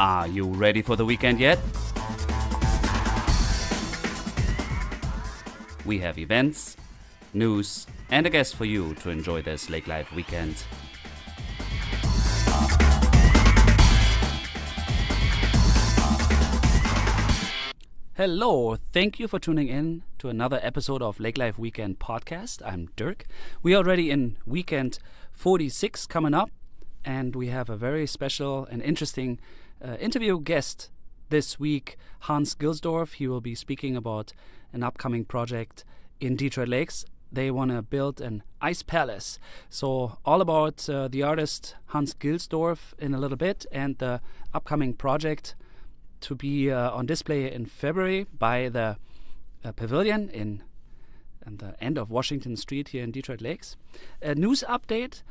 Are you ready for the weekend yet? We have events, news, and a guest for you to enjoy this Lake Life weekend. Hello, thank you for tuning in to another episode of Lake Life Weekend Podcast. I'm Dirk. We are already in weekend 46 coming up, and we have a very special and interesting interview guest this week, Hans Gilsdorf. He will be speaking about an upcoming project in Detroit Lakes. They want to build an ice palace. So all about the artist Hans Gilsdorf in a little bit and the upcoming project to be on display in February by the pavilion in the end of Washington Street here in Detroit Lakes. A news update.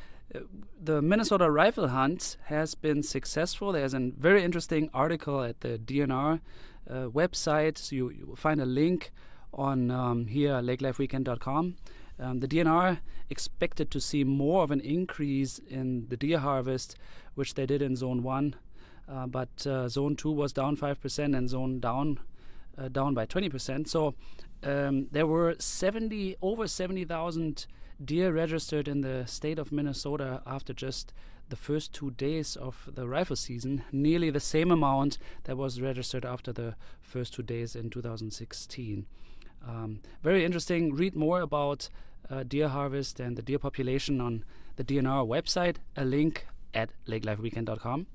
The Minnesota Rifle Hunt has been successful. There's a very interesting article at the DNR website. So you will find a link on here, lakelifeweekend.com. The DNR expected to see more of an increase in the deer harvest, which they did in Zone 1. But Zone 2 was down 5% and Zone down by 20%. So there were over 70,000 deer registered in the state of Minnesota after just the first 2 days of the rifle season, nearly the same amount that was registered after the first 2 days in 2016. Very interesting. Read more about deer harvest and the deer population on the DNR website, a link at lakelifeweekend.com.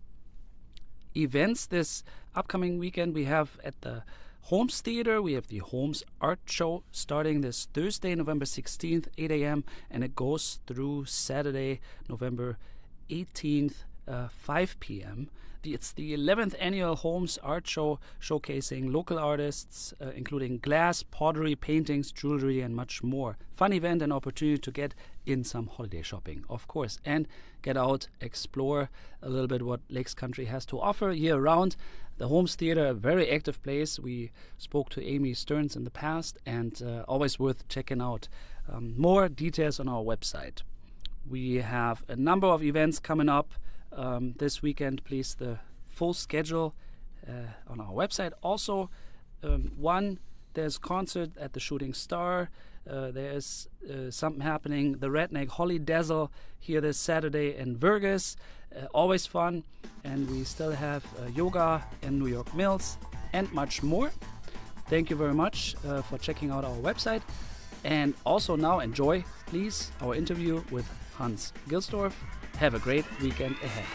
Events this upcoming weekend we have at the Holmes Theater. We have the Holmes Art Show starting this Thursday, November 16th, 8 a.m. and it goes through Saturday, November 18th, 5 p.m. It's the 11th annual Holmes Art Show, showcasing local artists, including glass, pottery, paintings, jewelry, and much more. Fun event and opportunity to get in some holiday shopping, of course, and get out, explore a little bit what Lakes Country has to offer year-round. The Holmes Theater, a very active place. We spoke to Amy Stearns in the past, and always worth checking out. More details on our website. We have a number of events coming up this weekend. Please, the full schedule on our website. Also, there's concert at the Shooting Star. There's something happening, the Redneck Holly Dazzle here this Saturday in Vergas. Always fun. And we still have yoga in New York Mills and much more. Thank you very much for checking out our website. And also now enjoy, please, our interview with Hans Gilsdorf. Have a great weekend ahead.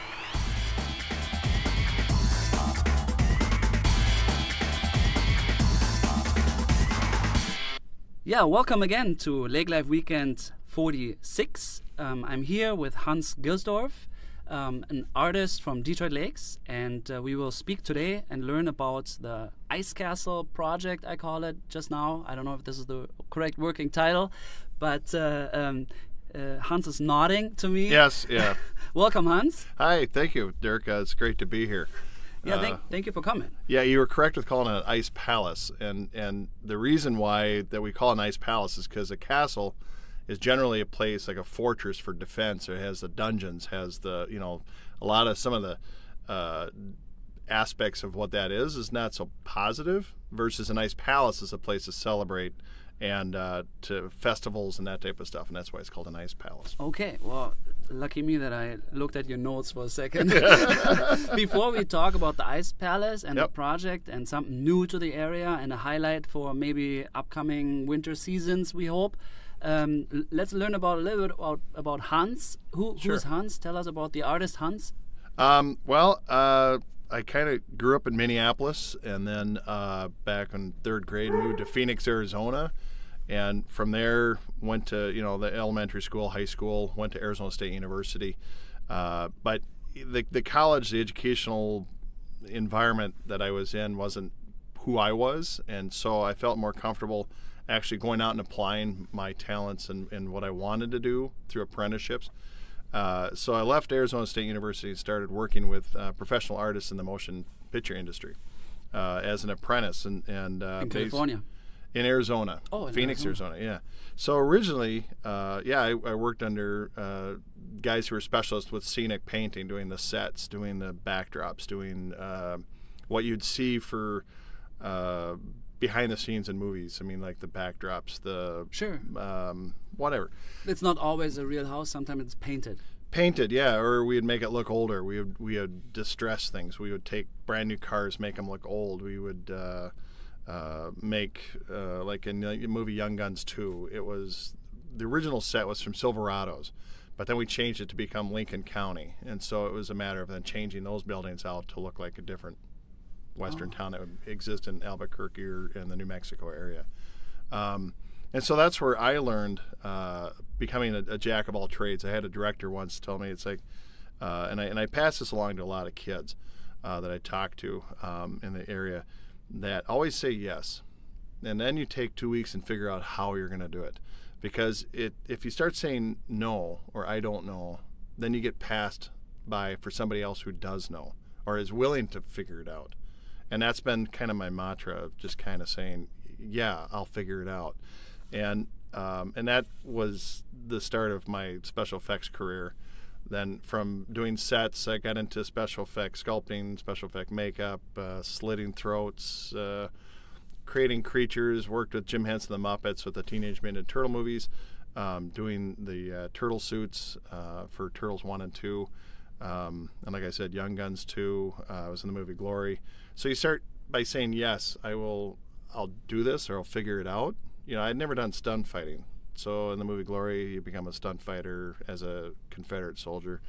Yeah, welcome again to Lake Life Weekend 46. I'm here with Hans Gilsdorf, an artist from Detroit Lakes, and we will speak today and learn about the Ice Castle project, I call it just now. I don't know if this is the correct working title, but Hans is nodding to me. Yes, yeah. Welcome, Hans. Hi, thank you, Dirk. It's great to be here. Yeah, thank you for coming. Yeah, you were correct with calling it an ice palace, and the reason why that we call it an ice palace is because a castle is generally a place like a fortress for defense. It has the dungeons, has the a lot of some of the aspects of what that is not so positive. Versus an ice palace is a place to celebrate and to festivals and that type of stuff, and that's why it's called an ice palace. Okay, well, lucky me that I looked at your notes for a second. Before we talk about the ice palace and the project and something new to the area and a highlight for maybe upcoming winter seasons, we hope, let's learn a little bit about Hans. Who is Hans? Tell us about the artist Hans. I kind of grew up in Minneapolis, and then back in third grade moved to Phoenix, Arizona, and from there went to the elementary school, high school, went to Arizona State University. But the college, the educational environment that I was in wasn't who I was, and so I felt more comfortable actually going out and applying my talents and what I wanted to do through apprenticeships. So I left Arizona State University and started working with professional artists in the motion picture industry as an apprentice. In California? In Arizona. Oh, in Phoenix, Arizona. Yeah. So originally, I worked under guys who were specialists with scenic painting, doing the sets, doing the backdrops, doing what you'd see for behind the scenes in movies. I mean, like the backdrops, the Sure. whatever. It's not always a real house. Sometimes it's painted. Painted, yeah, or we'd make it look older. We would distress things. We would take brand new cars, make them look old. We would make like in the movie Young Guns 2. It was the original set was from Silverados, but then we changed it to become Lincoln County, and so it was a matter of then changing those buildings out to look like a different western town that would exist in Albuquerque or in the New Mexico area. And so that's where I learned becoming a jack of all trades. I had a director once tell me, it's like, and I passed this along to a lot of kids that I talked to in the area, that always say yes. And then you take 2 weeks and figure out how you're going to do it. Because if you start saying no or I don't know, then you get passed by for somebody else who does know or is willing to figure it out. And that's been kind of my mantra of just kind of saying, yeah, I'll figure it out. And that was the start of my special effects career. Then from doing sets, I got into special effects sculpting, special effect makeup, slitting throats, creating creatures, worked with Jim Henson the Muppets with the Teenage Mutant Ninja Turtle movies, doing the turtle suits for Turtles 1 and 2. And like I said, Young Guns 2, I was in the movie Glory. So you start by saying, yes, I'll do this or I'll figure it out. You know, I'd never done stunt fighting. So in the movie Glory, you become a stunt fighter as a Confederate soldier.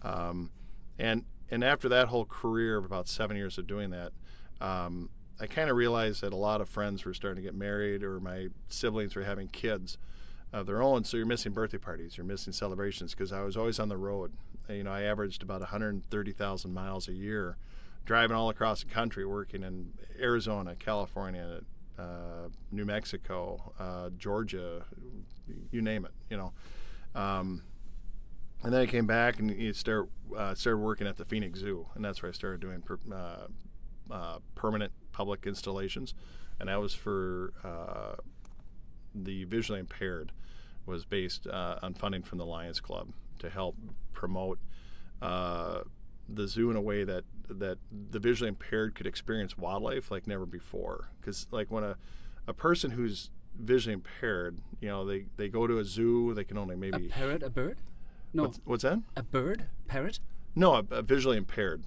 And after that whole career of about 7 years of doing that, I kind of realized that a lot of friends were starting to get married or my siblings were having kids of their own. So you're missing birthday parties, you're missing celebrations because I was always on the road. You know, I averaged about 130,000 miles a year driving all across the country, working in Arizona, California, New Mexico, Georgia, you name it, you know. And then I came back and started working at the Phoenix Zoo, and that's where I started doing permanent public installations, and that was for the visually impaired. Was based on funding from the Lions Club to help promote the zoo in a way that the visually impaired could experience wildlife like never before. Because like when a person who's visually impaired, you know, they go to a zoo, they can only maybe... A parrot, a bird? No. What's that? A bird? Parrot? No, a visually impaired.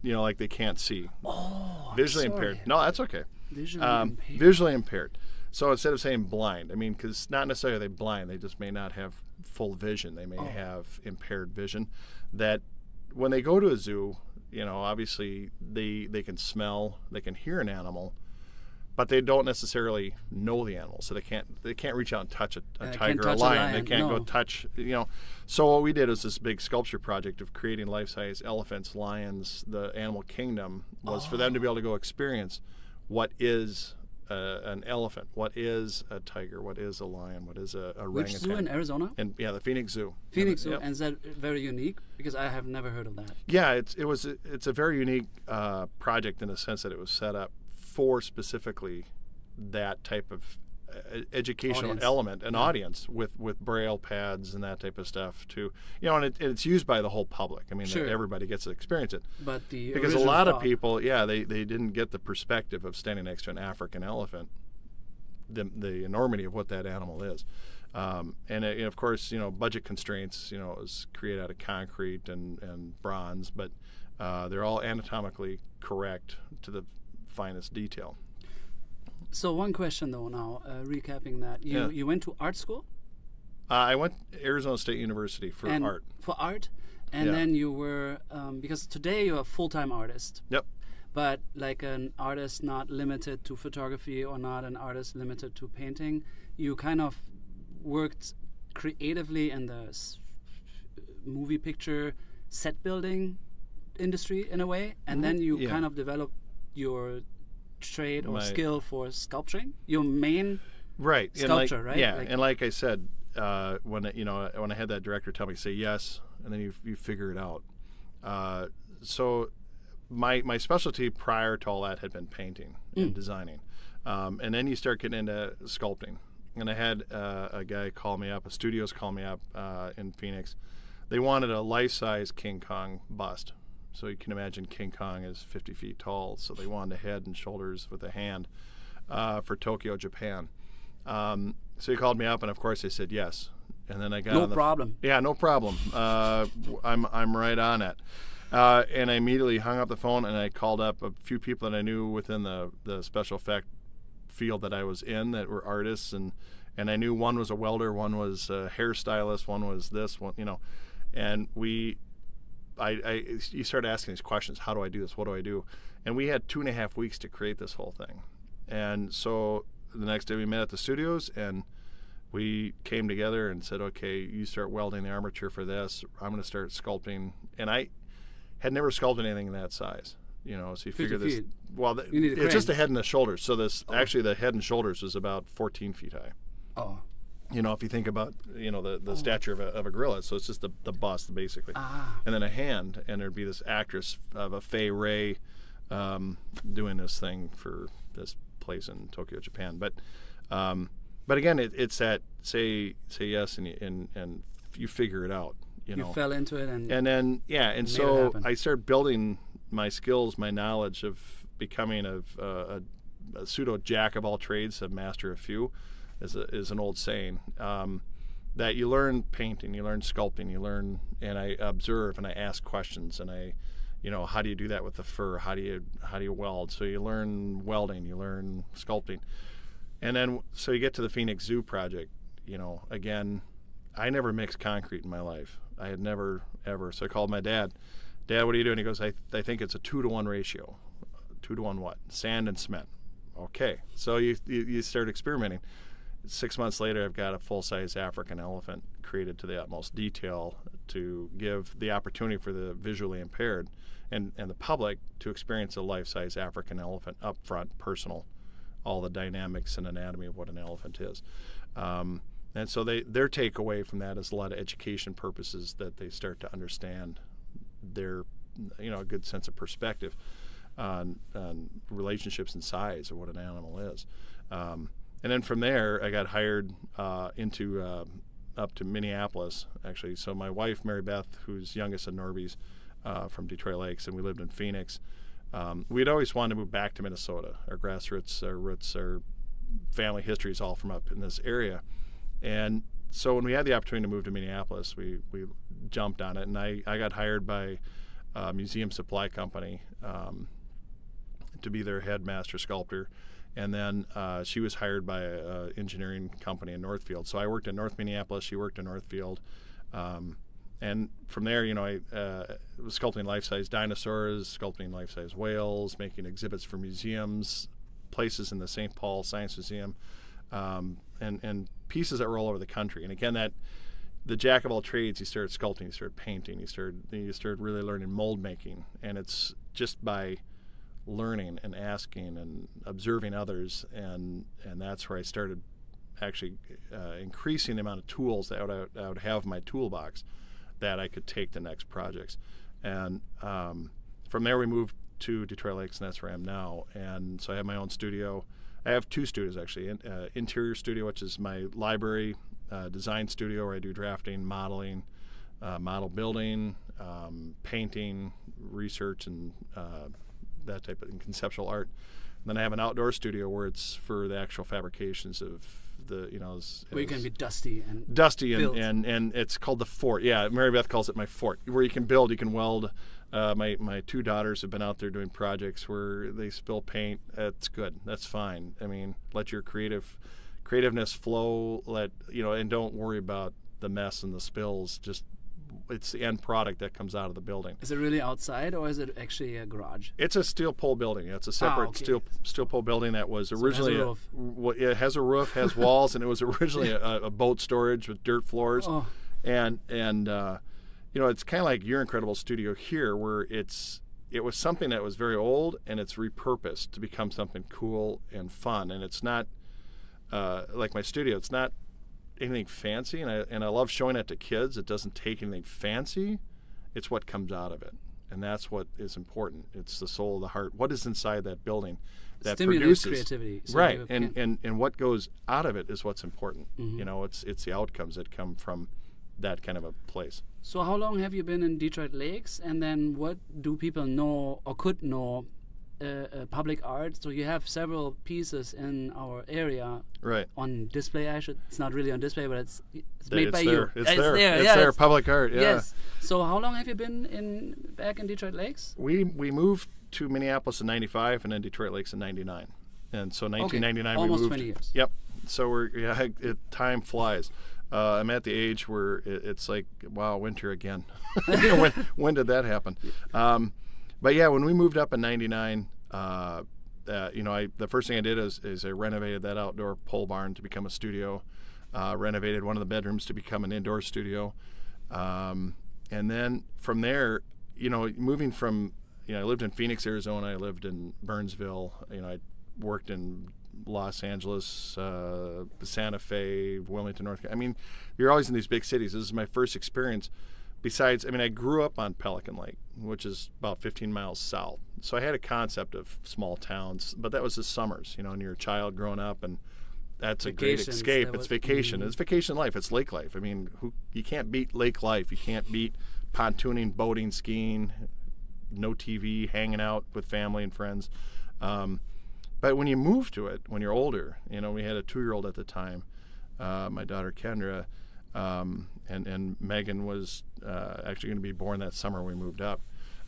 You know, like they can't see. Oh, visually I'm sorry. impaired. No, that's okay. Visually impaired. Visually impaired. So instead of saying blind, I mean, because not necessarily are they blind, they just may not have full vision. They may have impaired vision. That when they go to a zoo, you know, obviously they can smell, they can hear an animal, but they don't necessarily know the animal. So they can't reach out and touch a tiger or a lion. They can't go touch, you know. So what we did was this big sculpture project of creating life-size elephants, lions, the animal kingdom, was for them to be able to go experience what is an elephant, what is a tiger, what is a lion, what is a orangutan. Which zoo in Arizona? And yeah, the Phoenix Zoo. Phoenix Zoo, yep. and is that very unique? Because I have never heard of that. Yeah, it's a very unique project in the sense that it was set up for specifically that type of educational element, an audience with braille pads and that type of stuff too. You know, and it's used by the whole public. I mean, Sure. Everybody gets to experience it. But because a lot of people, they didn't get the perspective of standing next to an African elephant, the enormity of what that animal is. And of course, you know, budget constraints, you know, it was created out of concrete and bronze, but they're all anatomically correct to the finest detail. So one question though now, recapping that. You went to art school? I went to Arizona State University for art. For art? And then you were, because today you're a full-time artist. Yep. But like an artist not limited to photography or not an artist limited to painting, you kind of worked creatively in the movie picture set building industry in a way, and then you kind of developed your trade or skill for sculpturing, your main sculpture, right? Yeah, and like I said, when I had that director tell me say yes, and then you figure it out. So my specialty prior to all that had been painting and designing. And then you start getting into sculpting. And I had a guy call me up, a studio's call me up in Phoenix. They wanted a life-size King Kong bust. So you can imagine King Kong is 50 feet tall. So they wanted a head and shoulders with a hand for Tokyo, Japan. So he called me up, and of course I said yes. And then I got No problem. Yeah, no problem. I'm right on it. And I immediately hung up the phone, and I called up a few people that I knew within the special effect field that I was in that were artists, and I knew one was a welder, one was a hairstylist, one was this one, and you start asking these questions. How do I do this? What do I do? And we had 2.5 weeks to create this whole thing. And so the next day we met at the studios, and we came together and said, okay, you start welding the armature for this. I'm going to start sculpting. And I had never sculpted anything that size. So you figure this. Well, it's just the head and the shoulders. So actually the head and shoulders is about 14 feet high. Oh. If you think about the stature of a gorilla, so it's just the bust basically, and then a hand, and there'd be this actress of a Fay Ray doing this thing for this place in Tokyo, Japan. But again, it's that say yes and you figure it out. You fell into it and then and so I started building my skills, my knowledge of becoming a pseudo jack of all trades, a master of few, is an old saying. That you learn painting, you learn sculpting, you learn, and I observe and I ask questions, and I, how do you do that with the fur? How do you weld? So you learn welding, you learn sculpting, and then so you get to the Phoenix Zoo project. Again, I never mixed concrete in my life. I had never ever. So I called my dad. Dad, what are you doing? He goes, I think it's a 2-to-1 ratio. 2-to-1 what? Sand and cement. Okay. So you start experimenting. 6 months later, I've got a full-size African elephant created to the utmost detail to give the opportunity for the visually impaired and the public to experience a life-size African elephant up front, personal, all the dynamics and anatomy of what an elephant is. And so their takeaway from that is a lot of education purposes, that they start to understand their, a good sense of perspective on relationships and size of what an animal is. And then from there, I got hired up to Minneapolis, actually. So my wife, Mary Beth, who's youngest of Norby's from Detroit Lakes, and we lived in Phoenix. We'd always wanted to move back to Minnesota. Our grassroots, our roots, our family history is all from up in this area. And so when we had the opportunity to move to Minneapolis, we jumped on it, and I got hired by a museum supply company to be their headmaster sculptor. And then she was hired by an engineering company in Northfield. So I worked in North Minneapolis. She worked in Northfield. And from there, I was sculpting life-size dinosaurs, sculpting life-size whales, making exhibits for museums, places in the St. Paul Science Museum, and pieces that were all over the country. And again, that the jack of all trades, you started sculpting, you started painting, you started really learning mold making. And it's just by learning and asking and observing others, and that's where I started actually increasing the amount of tools that I would have in my toolbox that I could take to next projects. And from there we moved to Detroit Lakes, and that's where I am now. And so I have my own studio. I have 2 studios actually. Interior studio, which is my library, design studio where I do drafting, modeling, model building, painting, research, and that type of conceptual art. And then I have an outdoor studio where it's for the actual fabrications of the, where you can be dusty and it's called the fort. Yeah, Mary Beth calls it my fort, where you can build, you can weld. My 2 daughters have been out there doing projects where they spill paint. That's good. That's fine. I mean, let your creativeness flow. And don't worry about the mess and the spills. Just it's the end product that comes out of the building. Is it really outside, or is it actually a garage? It's a steel pole building. It's a separate steel pole building that was originally it has a roof. It has a roof, has walls, and it was originally a boat storage with dirt floors. Oh. And it's kind of like your incredible studio here, where it was something that was very old, and it's repurposed to become something cool and fun. And it's not like my studio. It's not anything fancy, and I love showing that to kids. It doesn't take anything fancy. It's what comes out of it. and that's what is important. It's the soul of the heart. What is inside that building that Stimulates produces creativity. So right, you and what goes out of it is what's important. Mm-hmm. You know, it's the outcomes that come from that kind of a place. So how long have you been in Detroit Lakes, and then what do people know or could know public art? So you have several pieces in our area Right. on display. It's not really on display, but it's made by there. you. It's there. Public art. Yeah. Yes. So how long have you been back in Detroit Lakes? We moved to Minneapolis in '95 and then Detroit Lakes in '99, and so 1999 we moved. Almost 20 years. Yep. So time flies. I'm at the age where it's like, wow, winter again. when did that happen? But yeah, when we moved up in '99, the first thing I did is I renovated that outdoor pole barn to become a studio, renovated one of the bedrooms to become an indoor studio, and then from there, moving from, I lived in Phoenix, Arizona, I lived in Burnsville, I worked in Los Angeles, Santa Fe, Wilmington, North Carolina. I mean, you're always in these big cities. This is my first experience. Besides, I grew up on Pelican Lake, which is about 15 miles south. So I had a concept of small towns, but that was the summers, and you're a child growing up, and that's a great escape. It's vacation. It's vacation life. It's lake life. I mean, you can't beat lake life. You can't beat pontooning, boating, skiing, no TV, hanging out with family and friends. But when you move to it, when you're older, we had a 2-year-old at the time, my daughter Kendra, and Megan was actually going to be born that summer when we moved up.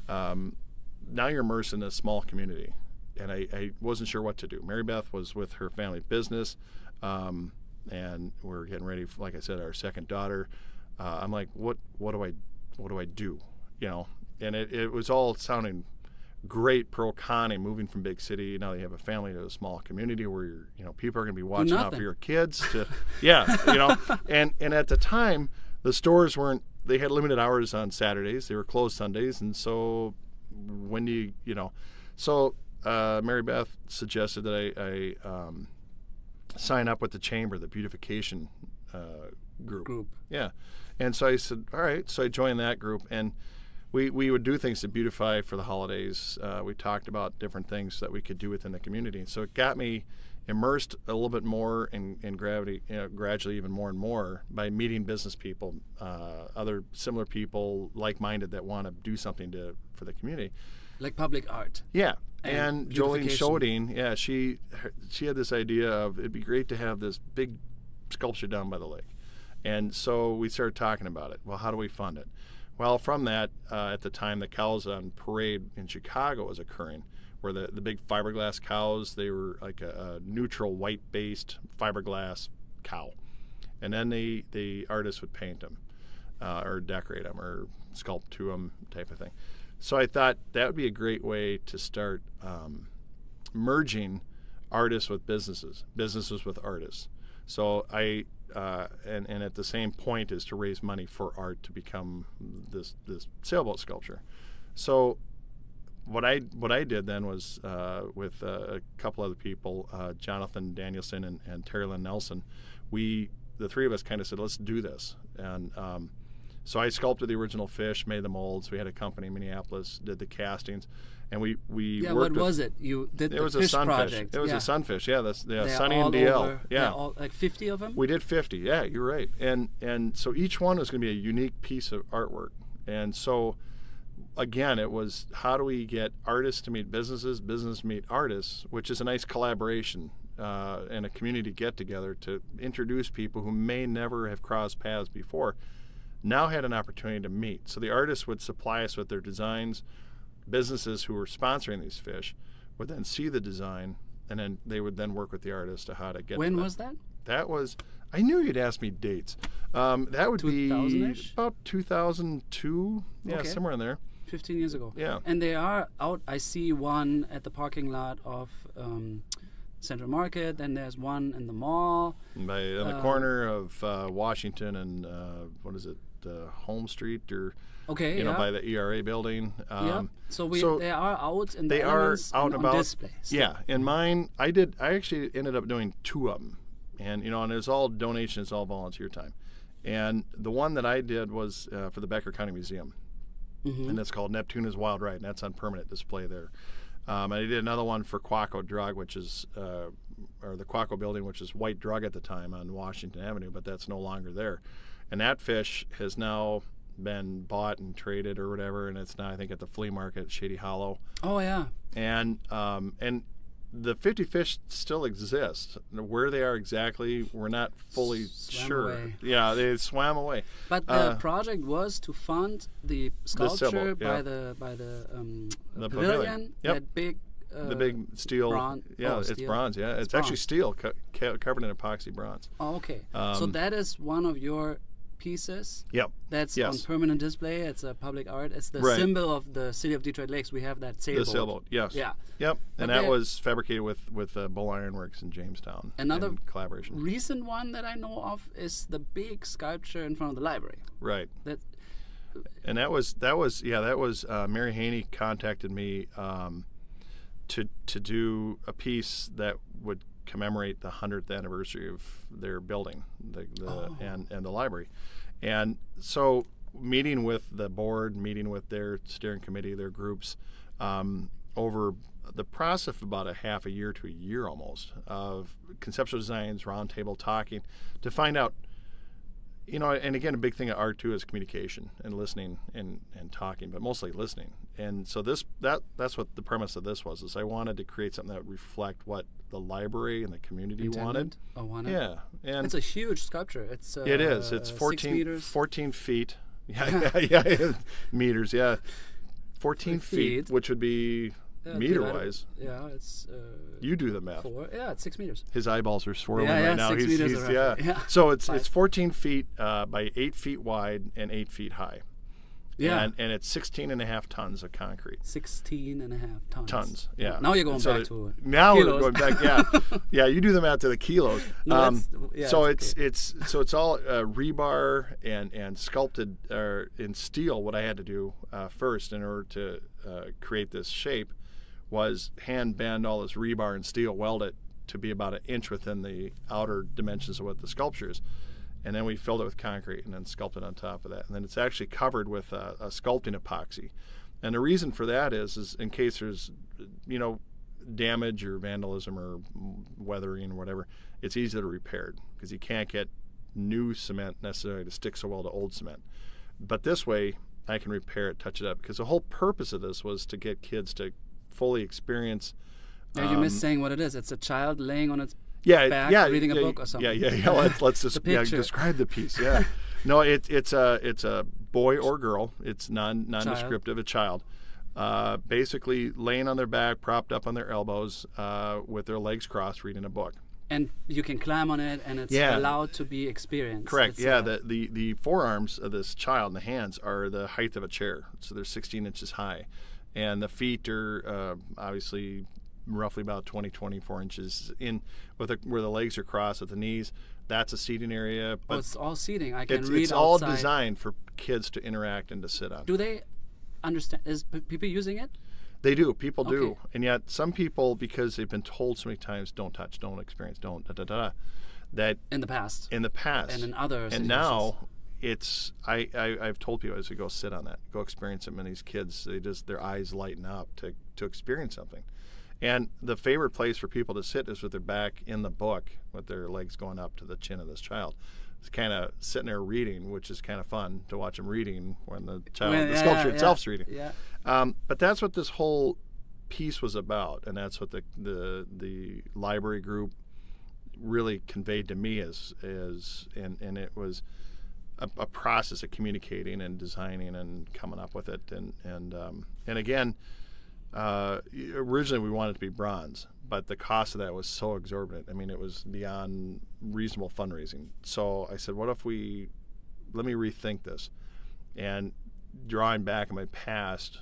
Now you're immersed in a small community, and I wasn't sure what to do. Mary Beth was with her family business, and we're getting ready for, like I said, our second daughter. I'm like, what do I do? And it was all sounding great, pro con, and moving from big city. Now you have a family to a small community where people are going to be watching out for your kids. And at the time, the stores they had limited hours on Saturdays. They were closed Sundays, and so when so Mary Beth suggested that I sign up with the chamber, the beautification group. Yeah, and so I said, all right. So I joined that group, and we would do things to beautify for the holidays. We talked about different things that we could do within the community. So it got me immersed a little bit more in gravity, gradually even more and more, by meeting business people, other similar people, like-minded, that want to do something for the community. Like public art. Yeah. And Jolene Schoding, she had this idea of, it'd be great to have this big sculpture down by the lake. And so we started talking about it. Well, how do we fund it? Well, from that, at the time, the Cows on Parade in Chicago was occurring, where the big fiberglass cows, they were like a neutral white-based fiberglass cow. And then the artists would paint them or decorate them or sculpt to them type of thing. So I thought that would be a great way to start merging artists with businesses with artists. So and at the same point is to raise money for art to become this sailboat sculpture. So what I did then was with a couple other people, Jonathan Danielson and Terry Lynn Nelson, the three of us kind of said, let's do this. And so I sculpted the original fish, made the molds. We had a company in Minneapolis, did the castings, and we yeah. Worked what was it? You did it was fish a sunfish. project. It was a sunfish. Yeah, Sunny all and DL. Over, yeah, all, like 50 of them. We did 50. Yeah, you're right. And so each one was going to be a unique piece of artwork. And so again, it was, how do we get artists to meet businesses, business meet artists, which is a nice collaboration and a community get together to introduce people who may never have crossed paths before. Now had an opportunity to meet. So the artists would supply us with their designs. Businesses who were sponsoring these fish would then see the design, and then they would then work with the artist to how to get. When to was that? That was, I knew you'd ask me dates. That would be about 2002. Yeah, okay. Somewhere in there. 15 years ago. Yeah. And they are out. I see one at the parking lot of Central Market. Then there's one in the mall. On the corner of Washington and what is it? Home Street, or by the ERA building. So they are out and they are out and about. Display. So. Yeah, and mine, I actually ended up doing 2 of them, and and it was all donation, it's all volunteer time, and the one that I did was for the Becker County Museum, and it's called Neptuna's Wild Ride, and that's on permanent display there. And I did another one for Quaco Drug, which is, or the Quaco building, which is White Drug at the time on Washington Avenue, but that's no longer there. And that fish has now been bought and traded or whatever, and it's now, I think, at the flea market at Shady Hollow. Oh, yeah. And the 50 fish still exist. Where they are exactly, we're not fully sure. Away. Yeah, they swam away. But the project was to fund the sculpture by the pavilion. Yep. That big. The big steel. Yeah, it's steel. bronze. Yeah, it's actually steel covered in epoxy bronze. Oh, okay. So that is one of your pieces. Yep. That's on permanent display. It's a public art. It's the symbol of the city of Detroit Lakes. We have that sailboat. The sailboat. Yes. Yeah. Yep. And that was fabricated with Bull Ironworks in Jamestown. Another collaboration. Recent one that I know of is the big sculpture in front of the library. Right. And that was Mary Haney contacted me to do a piece that would commemorate the 100th anniversary of their building, and the library. And so meeting with the board, meeting with their steering committee, their groups, over the process of about a half a year to a year almost of conceptual designs, roundtable talking, to find out, and again, a big thing at art too is communication and listening and talking, but mostly listening. And so that's what the premise of this was, is I wanted to create something that would reflect what the library and the community wanted. Yeah. And it's a huge sculpture. It is. It's 14 meters. 14 feet. Yeah. Meters, yeah. 14 feet, which would be meter-wise. Yeah, it's... you do the math. It's 6 meters. His eyeballs are swirling right now. 6 meters. So it's 14 feet by 8 feet wide and 8 feet high. Yeah. And it's 16.5 tons of concrete. 16.5 tons. Tons, yeah. Now you're going back to now kilos. We're going back, yeah. Yeah, you do the math to the kilos. So it's all rebar and sculpted in steel. What I had to do first in order to create this shape was hand bend all this rebar and steel, weld it to be about an inch within the outer dimensions of what the sculpture is. And then we filled it with concrete and then sculpted on top of that. And then it's actually covered with a sculpting epoxy. And the reason for that is in case there's, damage or vandalism or weathering or whatever, it's easy to repair because you can't get new cement necessarily to stick so well to old cement. But this way, I can repair it, touch it up. Because the whole purpose of this was to get kids to fully experience. You missed saying what it is. It's a child laying on its back, reading a book or something. Yeah. Let's just describe the piece. Yeah, no, it's a boy or girl. It's nondescriptive. A child, basically laying on their back, propped up on their elbows, with their legs crossed, reading a book. And you can climb on it, and it's allowed to be experienced. Correct. The forearms of this child and the hands are the height of a chair, so they're 16 inches high, and the feet are obviously roughly about 24 inches in where the legs are crossed at the knees. That's a seating area. But it's all seating. I can read outside. It's all designed for kids to interact and to sit on. Do they understand? Is people using it? They do. People do. And yet some people, because they've been told so many times, don't touch, don't experience, don't that in the past. And in other situations. And now it's I've told people, I say, go sit on that, go experience it. And these kids, their eyes lighten up to experience something. And the favorite place for people to sit is with their back in the book, with their legs going up to the chin of this child. It's kind of sitting there reading, which is kind of fun to watch them reading when the sculpture itself's reading. Yeah. But that's what this whole piece was about, and that's what the library group really conveyed to me and it was a process of communicating and designing and coming up with it, and again. Originally we wanted it to be bronze, but the cost of that was so exorbitant. I mean, it was beyond reasonable fundraising. So I said, let me rethink this. And drawing back in my past,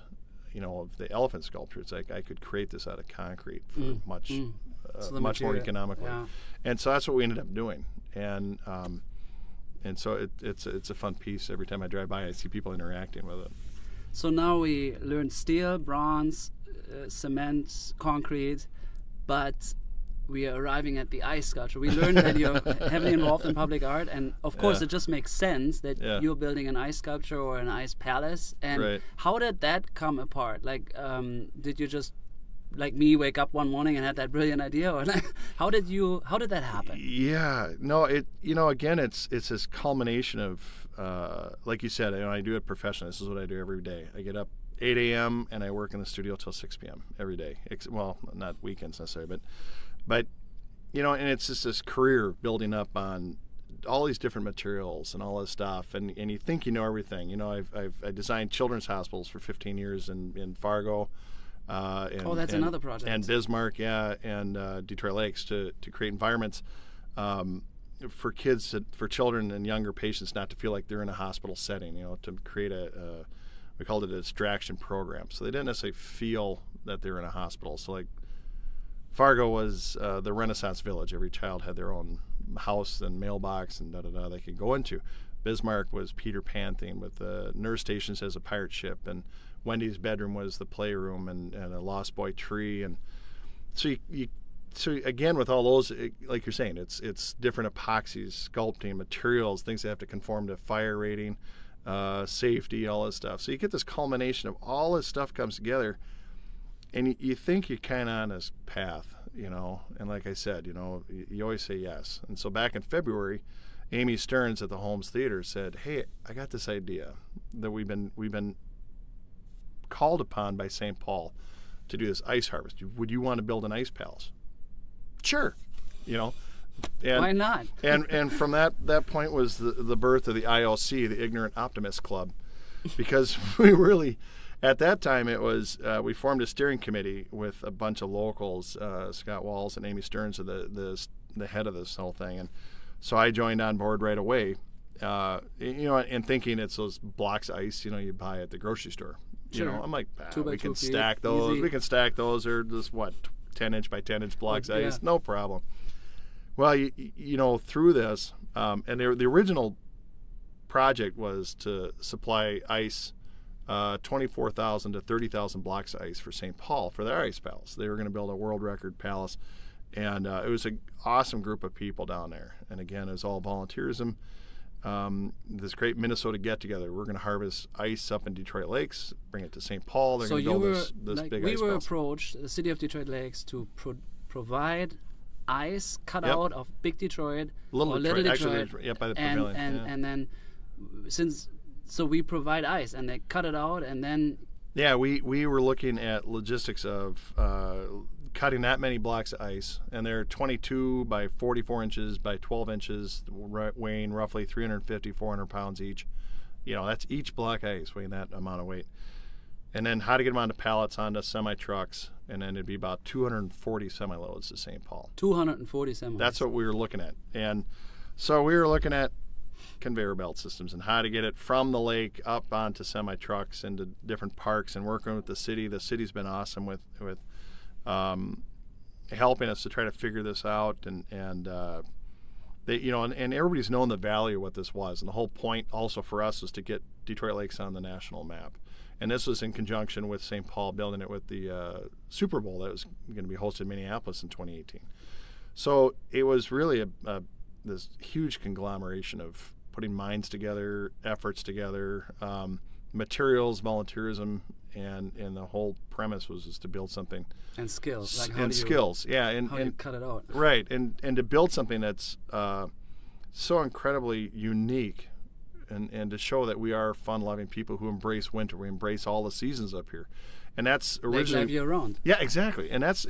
of the elephant sculpture, it's like I could create this out of concrete for much more economically. Yeah. And so that's what we ended up doing. And so it's a fun piece. Every time I drive by, I see people interacting with it. So now we learned steel, bronze, cement, concrete, but we are arriving at the ice sculpture. We learned that you're heavily involved in public art, and of course it just makes sense that you're building an ice sculpture or an ice palace. And how did that come apart? Like, did you just, like me, wake up one morning and had that brilliant idea, or like, how did that happen? Yeah, no, again, it's this culmination of, like you said, I do it professionally. This is what I do every day. I get up 8 a.m. and I work in the studio till 6 p.m. every day. Well, not weekends necessarily, but and it's just this career building up on all these different materials and all this stuff, and you think you know everything. I designed children's hospitals for 15 years in Fargo. That's another project. And Bismarck, and Detroit Lakes to create environments for kids, for children and younger patients not to feel like they're in a hospital setting. To create we called it a distraction program, so they didn't necessarily feel that they were in a hospital. So like Fargo was the Renaissance village. Every child had their own house and mailbox and they could go into. Bismarck was Peter Pan theme with the nurse stations as a pirate ship, and Wendy's bedroom was the playroom and a Lost Boy tree. And so so again, with all those, like you're saying, it's different epoxies, sculpting, materials, things that have to conform to fire rating, safety, all this stuff. So you get this culmination of all this stuff comes together, and you think you're kind of on this path, and like I said, you always say yes. And so back in February, Amy Stearns at the Holmes Theater said, "Hey, I got this idea that we've been called upon by St. Paul to do this ice harvest. Would you want to build an ice palace?" Sure, And, why not? and from that point was the birth of the IOC, the Ignorant Optimist Club, because we really, at that time, it was we formed a steering committee with a bunch of locals, Scott Walls and Amy Stearns, are the head of this whole thing, and so I joined on board right away, and thinking it's those blocks of ice, you buy at the grocery store. Sure. I'm like, we can stack those. Easy. We can stack those. They're just 10-inch by 10-inch blocks of ice, no problem. Well, through this, and the original project was to supply ice, 24,000 to 30,000 blocks of ice for St. Paul for their ice palace. They were going to build a world record palace, and it was an awesome group of people down there. And again, it was all volunteerism. This great Minnesota get-together. We're going to harvest ice up in Detroit Lakes, bring it to St. Paul. They're going to build this big ice palace. We were approached, the city of Detroit Lakes, to provide ice cut out of Big Detroit, Little Detroit, actually, by the pavilion. And then so we provide ice, and they cut it out, and then we were looking at logistics of cutting that many blocks of ice, and they're 22 by 44 inches by 12 inches, weighing roughly 350, 400 pounds each. That's each block of ice weighing that amount of weight. And then how to get them onto pallets, onto semi-trucks, and then it'd be about 240 semi-loads to St. Paul. 240 semi-loads. That's what we were looking at. And so we were looking at conveyor belt systems and how to get it from the lake up onto semi-trucks into different parks, and working with the city. The city's been awesome with helping us to try to figure this out, and they, and everybody's known the value of what this was. And the whole point also for us was to get Detroit Lakes on the national map. And this was in conjunction with St. Paul building it with the Super Bowl that was going to be hosted in Minneapolis in 2018. So it was really this huge conglomeration of putting minds together, efforts together, materials, volunteerism, and the whole premise was just to build something. And skills. Like how you cut it out. Right, and to build something that's so incredibly unique, and to show that we are fun-loving people who embrace winter. We embrace all the seasons up here, and that's originally like year-round. Yeah, exactly, and that's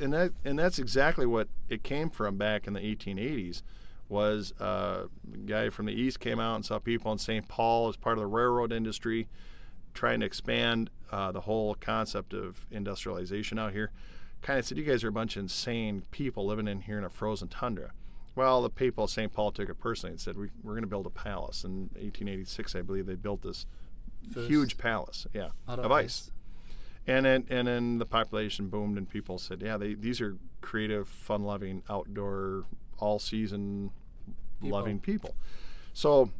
exactly what it came from back in the 1880s. Was a guy from the east came out and saw people in St. Paul as part of the railroad industry, trying to expand the whole concept of industrialization out here. Kind of said, "You guys are a bunch of insane people living in here in a frozen tundra." Well, the people of St. Paul took it personally and said, we're going to build a palace. In 1886, I believe, they built this huge palace, of ice. And then the population boomed, and people said, these are creative, fun-loving, outdoor, all-season loving people. So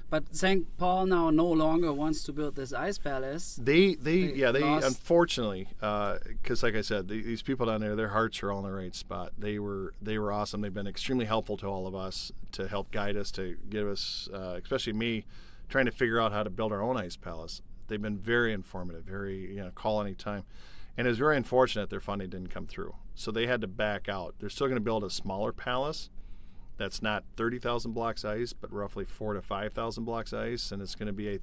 But St. Paul now no longer wants to build this ice palace. They lost. unfortunately, because like I said, these people down there, their hearts are all in the right spot. They were awesome. They've been extremely helpful to all of us to help guide us, to give us, especially me, trying to figure out how to build our own ice palace. They've been very informative, very call anytime. And it was very unfortunate their funding didn't come through. So they had to back out. They're still going to build a smaller palace that's not 30,000 blocks ice, but roughly 4,000 to 5,000 blocks ice. And it's going to be,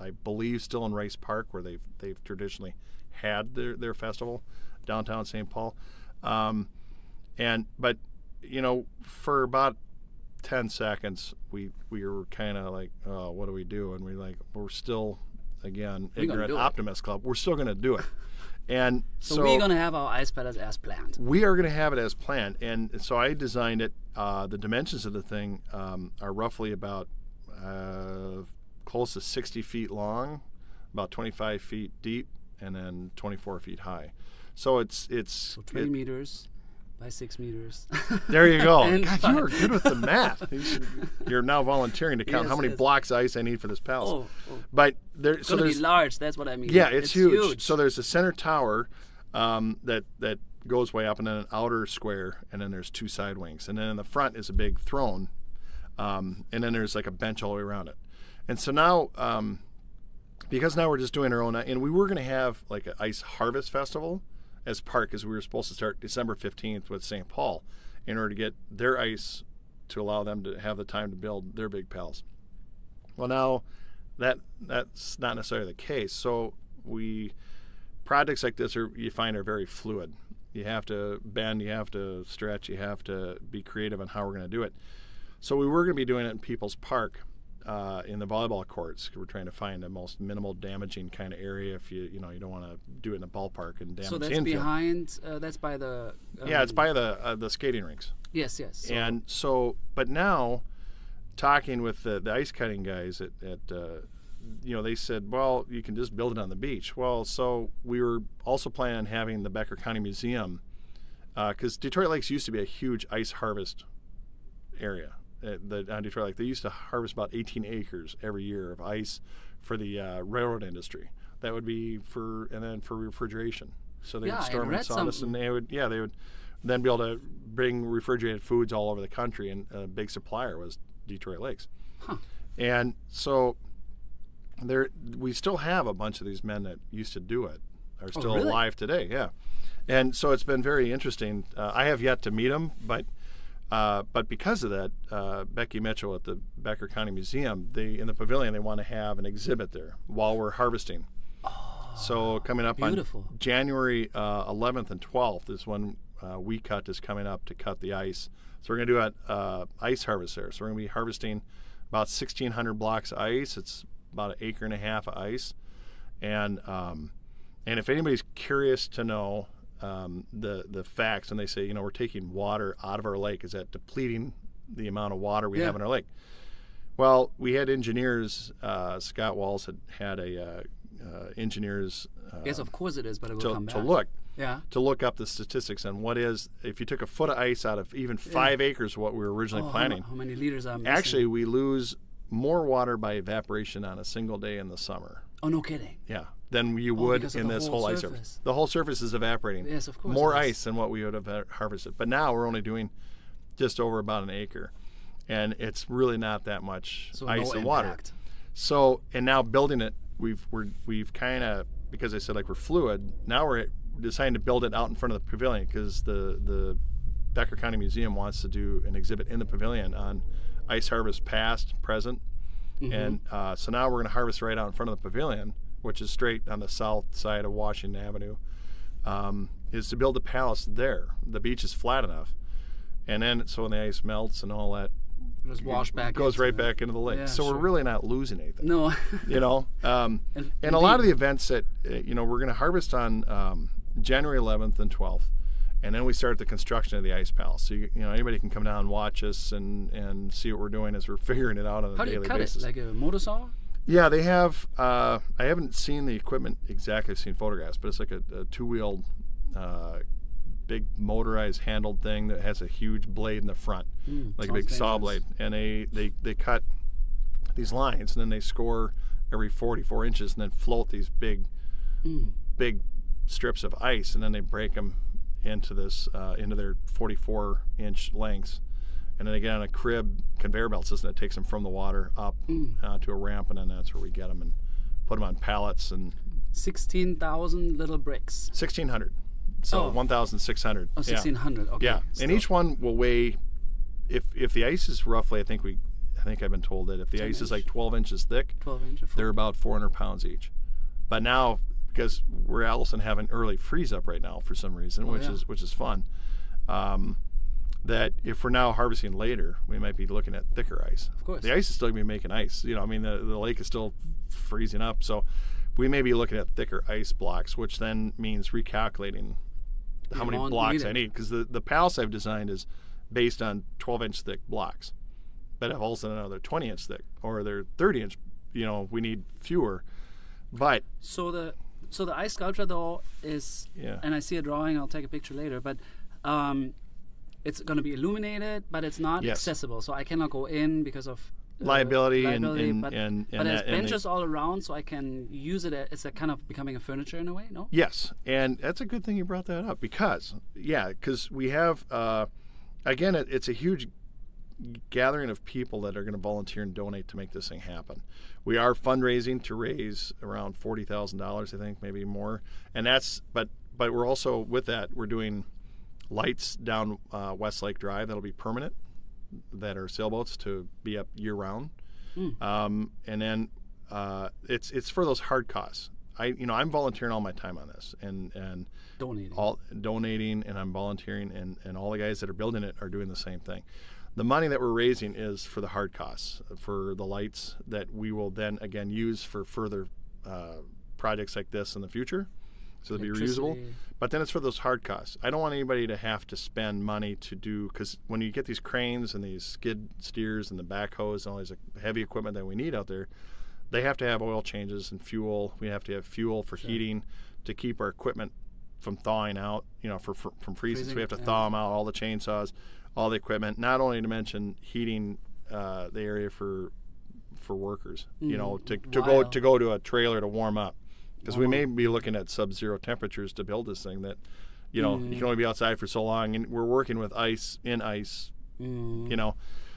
I believe, still in Rice Park, where they've traditionally had their festival, downtown St. Paul. But for about 10 seconds, we were kind of like, oh, what do we do? And we're still, again, ignorant optimist club. We're still going to do it. And so we're going to have our ice palace as planned. We are going to have it as planned. And so I designed it. The dimensions of the thing are roughly about close to 60 feet long, about 25 feet deep, and then 24 feet high. So it's 20 meters by 6 meters. There you go. God, you are good with the math. You're now volunteering to count how many blocks of ice I need for this palace. Oh. But it's going to be large. That's what I mean. Yeah, it's huge. So there's a center tower that goes way up, and then an outer square, and then there's 2 side wings, and then in the front is a big throne, and then there's like a bench all the way around it. And so now, because now we're just doing our own, and we were going to have like an ice harvest festival as part, because we were supposed to start December 15th with St. Paul in order to get their ice to allow them to have the time to build their big palace. Well, now that's not necessarily the case. So projects like this are very fluid. You have to bend, you have to stretch, you have to be creative on how we're going to do it. So we were going to be doing it in People's Park, in the volleyball courts. We're trying to find the most minimal damaging kind of area if you don't want to do it in a ballpark and damage the infield. So that's behind, that's by the... it's by the skating rinks. Yes. And so, but now, talking with the ice cutting guys at they said, well, you can just build it on the beach. Well, so we were also planning on having the Becker County Museum, because Detroit Lakes used to be a huge ice harvest area. On Detroit Lake, they used to harvest about 18 acres every year of ice for the railroad industry. That would be for refrigeration. So they would store it in sawdust, and they would then be able to bring refrigerated foods all over the country. And a big supplier was Detroit Lakes. Huh. And so we still have a bunch of these men that used to do it are still alive today. Yeah, and so it's been very interesting. I have yet to meet them, but because of that, Becky Mitchell at the Becker County Museum, in the pavilion, they want to have an exhibit there while we're harvesting. Oh, so coming up beautiful. On January 11th and 12th is when Wknd is coming up to cut the ice. So we're going to do an ice harvest there. So we're going to be harvesting about 1,600 blocks of ice. It's about 1.5 acres of ice. And if anybody's curious to know the facts, and they say, we're taking water out of our lake, is that depleting the amount of water we have in our lake? Well, we had engineers, Scott Walls had a engineers yes, of course it is, but it will come back. To look up the statistics on what is, if you took a foot of ice out of even 5 acres of what we were originally planning. How many liters are missing? Actually, we lose more water by evaporation on a single day in the summer. Oh, no kidding. Yeah. Than you would in this whole ice surface. The whole surface is evaporating. Yes, of course. More ice than what we would have harvested. But now we're only doing just over about 1 acre. And it's really not that much ice and water. So, and now building it, we've kind of, because I said we're fluid, now we're deciding to build it out in front of the pavilion, because the Becker County Museum wants to do an exhibit in the pavilion on ice harvest past, present. Mm-hmm. And so now we're going to harvest right out in front of the pavilion, which is straight on the south side of Washington Avenue, is to build a palace there. The beach is flat enough. And then, so when the ice melts and all that, goes right back into the lake. Yeah, so we're really not losing anything. No. And a lot of the events that, we're going to harvest on January 11th and 12th. And then we start the construction of the ice palace. So anybody can come down and watch us and see what we're doing as we're figuring it out on a daily basis. How do you cut it? Like a motor saw? Yeah, they have. I haven't seen the equipment exactly. I've seen photographs, but it's like a two-wheeled, big motorized handled thing that has a huge blade in the front, like a big saw blade. And they cut these lines, and then they score every 44 inches and then float these big strips of ice, and then they break them into into their 44-inch lengths, and then they get on a crib conveyor belt system that takes them from the water up to a ramp, and then that's where we get them and put them on pallets. And 16,000 little bricks. 1,600. So 1,600. Oh, 1,600. Okay. Yeah, Still. and each one will weigh. If the ice is roughly, I think I've been told that if the ice is like 12 inches thick, 12 inches. they're about 400 pounds each. But now, because we're Allison having early freeze up right now for some reason, which is fun. That if we're now harvesting later, we might be looking at thicker ice. Of course. The ice is still going to be making ice. You know, I mean, the lake is still freezing up, so we may be looking at thicker ice blocks, which then means recalculating how many blocks I need. Because the palace I've designed is based on 12-inch thick blocks, but if also another 20-inch thick or they're 30-inch, we need fewer. But so the ice sculpture though is, and I see a drawing. I'll take a picture later, but it's going to be illuminated, but it's not accessible. So I cannot go in because of liability, but there's benches all around, so I can use it. It's a kind of becoming a furniture in a way, no? Yes, and that's a good thing you brought that up because we have again, it's a huge gathering of people that are going to volunteer and donate to make this thing happen. We are fundraising to raise around $40,000, I think, maybe more, and but we're also with that we're doing lights down Westlake Drive that'll be permanent, that are sailboats to be up year round, and then it's for those hard costs. I'm volunteering all my time on this and donating, and I'm volunteering, and all the guys that are building it are doing the same thing. The money that we're raising is for the hard costs, for the lights that we will then again use for further projects like this in the future, so they'll be reusable. But then it's for those hard costs. I don't want anybody to have to spend money to do, because when you get these cranes and these skid steers and the backhoes and all these heavy equipment that we need out there, they have to have oil changes and fuel. We have to have fuel for heating to keep our equipment from thawing out, from freezing. So we have to thaw them out, all the chainsaws, all the equipment, not only to mention heating the area for workers, to go to a trailer to warm up. Because we may be looking at sub-zero temperatures to build this thing that, you can only be outside for so long, and we're working with ice,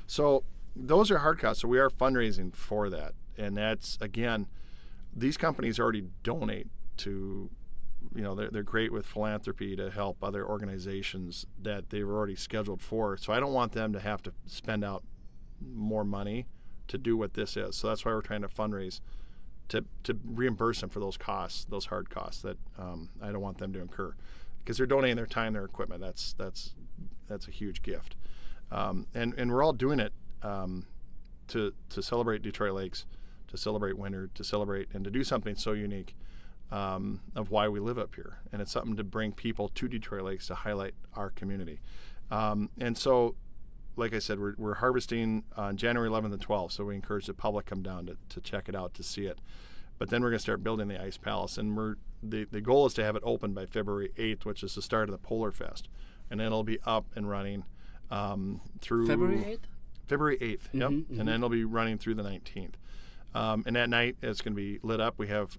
So those are hard costs. So we are fundraising for that. And that's, again, these companies already donate to, they're great with philanthropy to help other organizations that they've already scheduled for. So I don't want them to have to spend out more money to do what this is. So that's why we're trying to fundraise to reimburse them for those costs, those hard costs that I don't want them to incur, because they're donating their time, their equipment. That's a huge gift, and we're all doing it to celebrate Detroit Lakes, to celebrate winter, to celebrate and to do something so unique of why we live up here, and it's something to bring people to Detroit Lakes to highlight our community, and so. Like I said, we're harvesting on January 11th and 12th, so we encourage the public come down to check it out, to see it. But then we're going to start building the Ice Palace, and the goal is to have it open by February 8th, which is the start of the Polar Fest, and then it'll be up and running through February 8th. February 8th, yep, and then it'll be running through the 19th. And that night it's going to be lit up. We have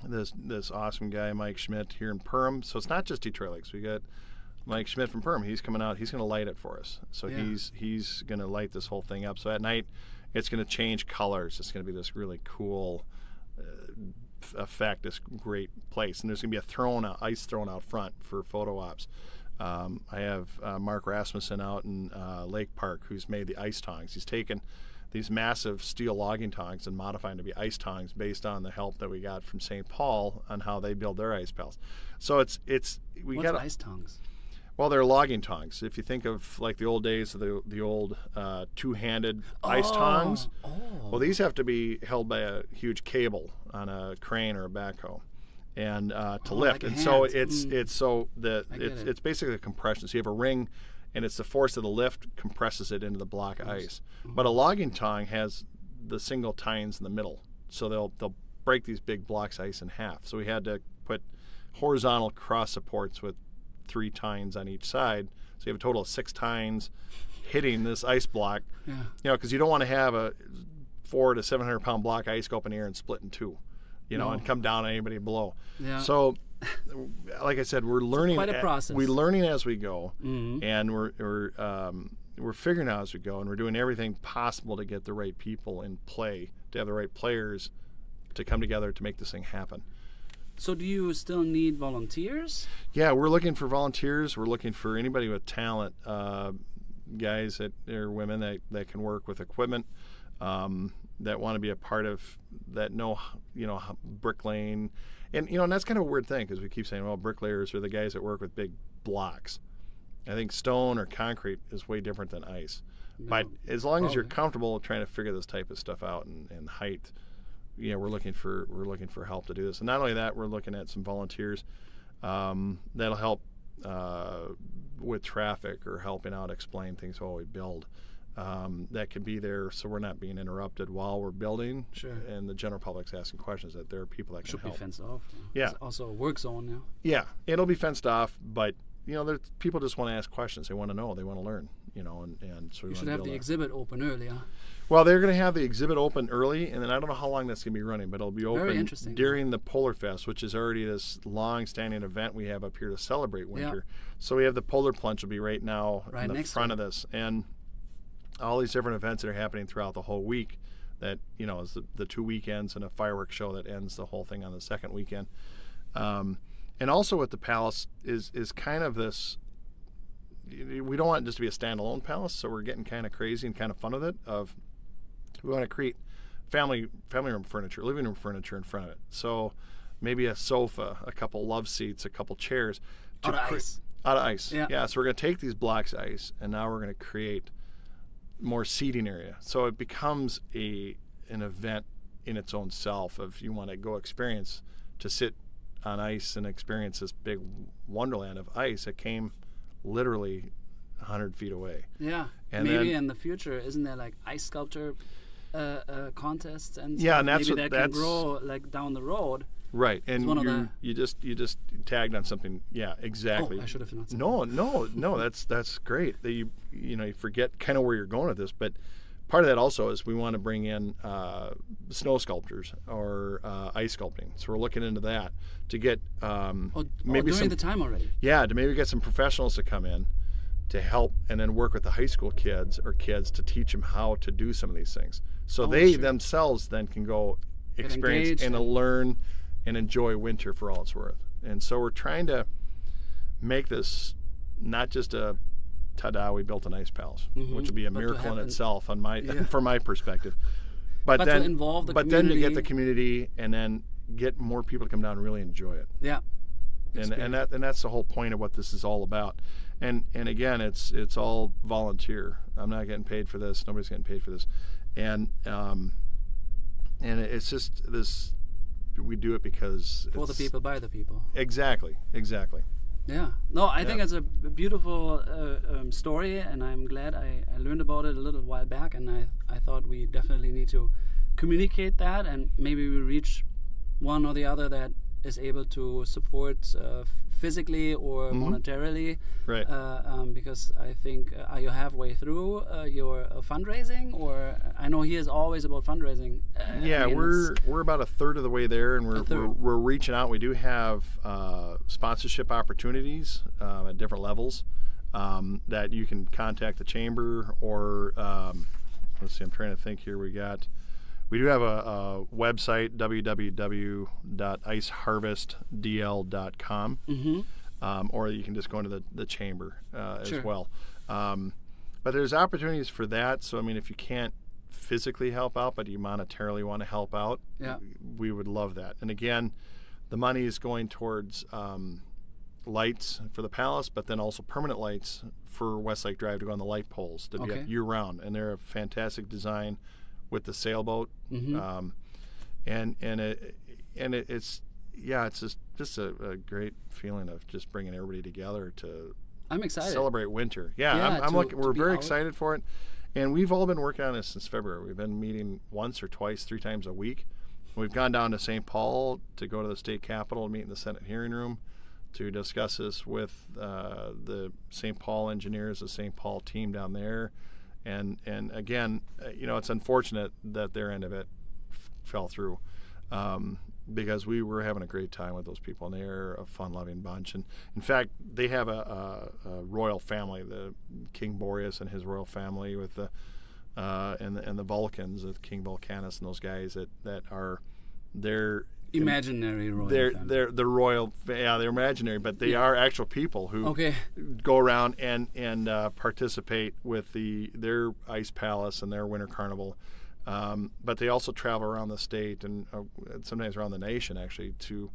this awesome guy, Mike Schmidt, here in Perham. So it's not just Detroit Lakes. We got Mike Schmidt from Perham. He's coming out. He's going to light it for us. So he's going to light this whole thing up. So at night, it's going to change colors. It's going to be this really cool effect, this great place. And there's going to be ice thrown out front for photo ops. I have Mark Rasmussen out in Lake Park, who's made the ice tongs. He's taken these massive steel logging tongs and modifying to be ice tongs based on the help that we got from St. Paul on how they build their ice palace. So What's ice tongs? Well, they're logging tongs. If you think of like the old days of the old two-handed ice tongs, well, these have to be held by a huge cable on a crane or a backhoe, and to lift. Like and so it's basically a compression. So you have a ring, and it's the force of the lift compresses it into the block of ice. But a logging tong has the single tines in the middle, so they'll break these big blocks of ice in half. So we had to put horizontal cross supports with 3 tines on each side, so you have a total of 6 tines hitting this ice block. Because you don't want to have 400 to 700 pound block of ice go up in the air and split in two, and come down on anybody below. Yeah. So, like I said, we're learning. Quite a process. We're learning as we go, Mm-hmm. and we're figuring out as we go, and we're doing everything possible to get the right people in play, to have the right players to come together to make this thing happen. So do you still need volunteers? Yeah, we're looking for volunteers. We're looking for anybody with talent, guys or women that can work with equipment, that want to be a part of that, bricklaying. And, and that's kind of a weird thing because we keep saying, well, bricklayers are the guys that work with big blocks. I think stone or concrete is way different than ice. No, but as long as you're comfortable trying to figure this type of stuff out and height, we're looking for help to do this. And not only that, we're looking at some volunteers that'll help with traffic or helping out explain things while we build. That can be there so we're not being interrupted while we're building. Sure. And the general public's asking questions, that there are people that can help. Should be fenced off. Yeah. It's also a work zone now. Yeah, it'll be fenced off, but there's people just want to ask questions. They want to know. They want to learn. And so we should have the exhibit open earlier. Well, they're going to have the exhibit open early, and then I don't know how long that's going to be running, but it'll be open during the Polar Fest, which is already this long-standing event we have up here to celebrate winter. Yeah. So we have the Polar Plunge will be right now in the front of this, and all these different events that are happening throughout the whole week. That is the 2 weekends and a fireworks show that ends the whole thing on the second weekend. And also at the Palace is kind of this. We don't want it just to be a standalone palace, so we're getting kind of crazy and kind of fun with it. We want to create family room furniture, living room furniture in front of it. So maybe a sofa, a couple love seats, a couple chairs. Out of ice. Out of ice. Yeah. So we're going to take these blocks of ice, and now we're going to create more seating area. So it becomes an event in its own self. If you want to go experience to sit on ice and experience this big wonderland of ice, it came literally 100 feet away. Yeah. And maybe in the future, isn't there like ice sculpture contests and yeah, and that's maybe that can grow like down the road. Right, and you just tagged on something. Yeah, exactly. Oh, I should have not said No. That's great. That you forget kind of where you're going with this, but part of that also is we want to bring in snow sculptures or ice sculpting. So we're looking into that to get maybe during the time already. Yeah, to maybe get some professionals to come in to help, and then work with the high school kids to teach them how to do some of these things. So they themselves then can go experience and learn and enjoy winter for all it's worth. And so we're trying to make this not just a ta-da, we built an ice palace, which would be a miracle in itself from my perspective. But then to involve the community. But then to get the community and then get more people to come down and really enjoy it. Yeah. And that's the whole point of what this is all about. And again, it's all volunteer. I'm not getting paid for this. Nobody's getting paid for this. And it's just this. We do it because for the people, by the people. Exactly. Yeah. No, I think it's a beautiful story, and I'm glad I learned about it a little while back, and I thought we definitely need to communicate that, and maybe we reach one or the other that is able to support physically or monetarily. Right. Because I think, are you halfway through your fundraising? Or I know he is always about fundraising. We're about a third of the way there, and we're reaching out. We do have sponsorship opportunities at different levels that you can contact the chamber or let's see. I'm trying to think here. We do have a website, www.iceharvestdl.com, or you can just go into the chamber as well. But there's opportunities for that. So, I mean, if you can't physically help out, but you monetarily want to help out, we would love that. And again, the money is going towards lights for the palace, but then also permanent lights for Westlake Drive to go on the light poles to be up year-round. And they're a fantastic design with the sailboat, and it's just a great feeling of just bringing everybody together to. I'm excited. Celebrate winter. I'm looking. We're very excited for it, and we've all been working on this since February. We've been meeting once or twice, 3 times a week. We've gone down to St. Paul to go to the state capitol, meet in the Senate hearing room, to discuss this with the St. Paul engineers, the St. Paul team down there. And again, it's unfortunate that their end of it fell through, because we were having a great time with those people, and they're a fun-loving bunch. And in fact, they have a royal family, the King Boreas and his royal family, with the and the Vulcans, King Vulcanus, and those guys that are they're imaginary royal. They're the royal. Yeah, they're imaginary, but they are actual people who go around and participate with their ice palace and their winter carnival. But they also travel around the state and sometimes around the nation, actually, to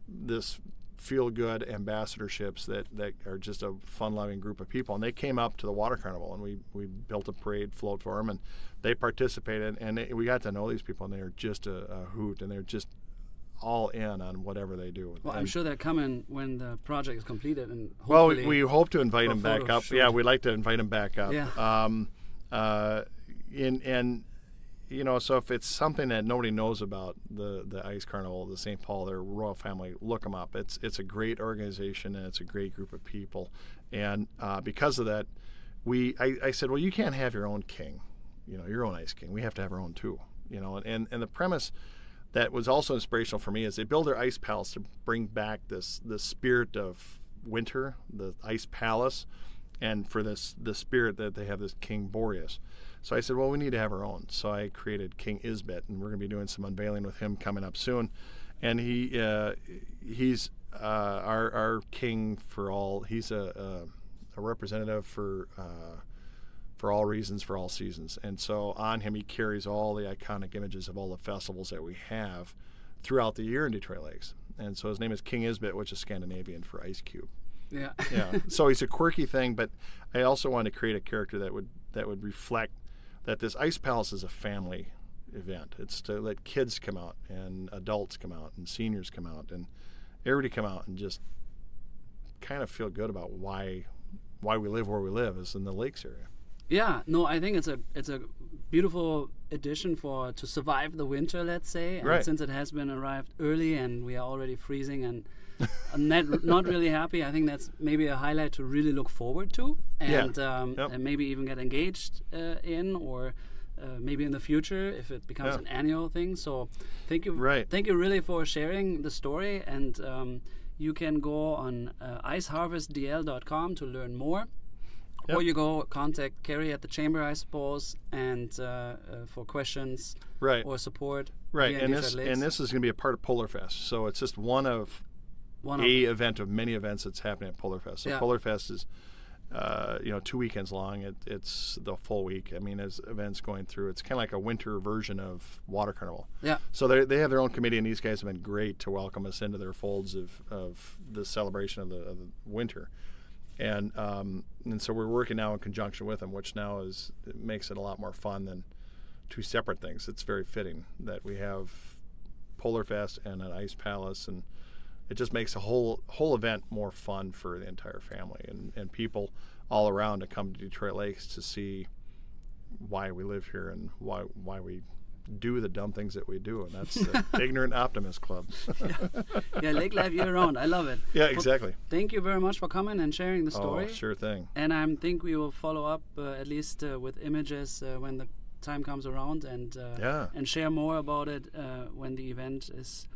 this feel-good ambassadorships that are just a fun-loving group of people. And they came up to the water carnival, and we built a parade float for them, and they participated. And we got to know these people, and they're just a hoot, and they're just all in on whatever they do. Well, I'm sure they're coming when the project is completed, and well, we hope to invite them back up. Yeah, we'd like to invite them back up. Yeah. So if it's something that nobody knows about, the Ice Carnival, the St. Paul, their royal family, look them up. It's a great organization, and it's a great group of people. And because of that, I said, well, you can't have your own king, your own ice king. We have to have our own too, And the premise that was also inspirational for me is they build their ice palace to bring back the spirit of winter, the ice palace, and for the spirit that they have this King Boreas. So I said, well, we need to have our own. So I created King Isbit, and we're going to be doing some unveiling with him coming up soon. And he's our king for all. He's a representative for all reasons, for all seasons. And so on him, he carries all the iconic images of all the festivals that we have throughout the year in Detroit Lakes. And so his name is King Isbit, which is Scandinavian for ice cube. Yeah. Yeah. So he's a quirky thing, but I also wanted to create a character that would reflect that this ice palace is a family event. It's to let kids come out, and adults come out, and seniors come out, and everybody come out and just kind of feel good about why we live where we live, is in the lakes area. Yeah, no, I think it's a beautiful addition to survive the winter, let's say. And right. Since it has been arrived early and we are already freezing and not really happy, I think that's maybe a highlight to really look forward to, and and maybe even get engaged in, or maybe in the future if it becomes an annual thing. So thank you really for sharing the story, and you can go on iceharvestdl.com to learn more. Or you go contact Kerry at the Chamber, I suppose, and for questions or support. Right, and this is going to be a part of Polar Fest. So it's just one event of many events that's happening at Polar Fest. So Polar Fest is 2 weekends long. It's the full week. I mean, there's events going through. It's kind of like a winter version of Water Carnival. Yeah. So they have their own committee, and these guys have been great to welcome us into their folds of the celebration of the winter. And so we're working now in conjunction with them, which now it makes it a lot more fun than two separate things. It's very fitting that we have Polar Fest and an ice palace, and it just makes the whole event more fun for the entire family and people all around to come to Detroit Lakes to see why we live here and why we do the dumb things that we do, and that's the Ignorant Optimist Club. Yeah, lake life year round. I love it. Yeah, exactly. Well, thank you very much for coming and sharing the story. Oh, sure thing. And I think we will follow up at least with images when the time comes around, and share more about it when the event is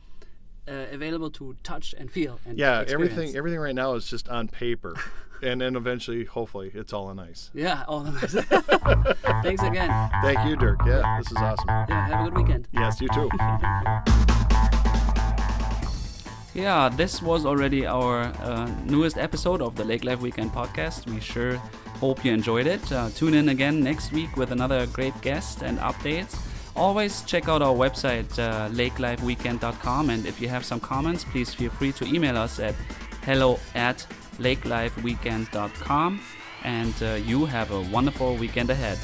available to touch and feel and experience. Everything right now is just on paper. And then eventually, hopefully, it's all on ice. Yeah, all on ice. Thanks again. Thank you, Dirk. Yeah, this is awesome. Yeah, have a good weekend. Yes, you too. Yeah, this was already our newest episode of the Lake Life Weekend podcast. We sure hope you enjoyed it. Tune in again next week with another great guest and updates. Always check out our website, lakelifeweekend.com, and if you have some comments, please feel free to email us at hello@lakelifeweekend.com, and you have a wonderful weekend ahead.